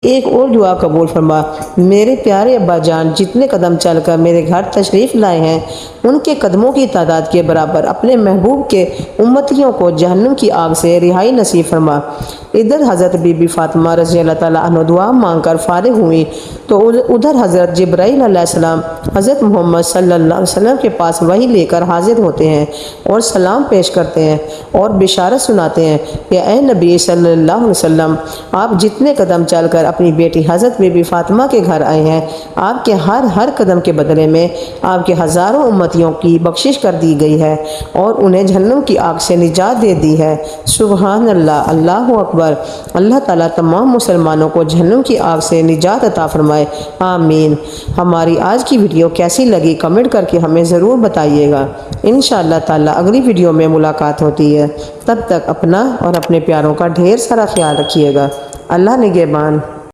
ایک اور دعا قبول فرما۔ میرے پیارے ابا جان جتنے قدم چل کر میرے گھر تشریف لائے ہیں ان کے قدموں کی تعداد کے برابر اپنے محبوب کے امتیوں کو جہنم کی آگ سے رہائی نصیب فرما۔ ادھر حضرت بی بی فاطمہ رضی اللہ تعالیٰ عنہ دعا مانگ کر فارغ ہوئی تو ادھر حضرت جبرائیل علیہ السلام حضرت محمد صلی اللہ علیہ وسلم کے پاس وحی لے کر حاضر ہوتے ہیں اور سلام پیش کرتے ہیں اور بشارت سناتے ہیں کہ اے نبی صلی اللہ علیہ وسلم، آپ جتنے قدم چل کر اپنی بیٹی حضرت بی بی فاطمہ کے گھر آئے ہیں، آپ کے ہر قدم کے بدلے میں آپ کے ہزاروں امتیوں کی بخشش کر دی گئی ہے اور انہیں جہنم کی آگ سے نجات دے دی ہے۔ سبحان اللہ، اللہ اکبر۔ اللہ تعالیٰ تمام مسلمانوں کو جہنم کی آگ سے نجات عطا فرمائے، آمین۔ ہماری آج کی ویڈیو کیسی لگی کمنٹ کر کے ہمیں ضرور بتائیے گا۔ انشاءاللہ تعالیٰ اگلی ویڈیو میں ملاقات ہوتی ہے، تب تک اپنا اور اپنے پیاروں کا ڈھیر سارا خیال رکھیے گا۔ اللہ نگہبان۔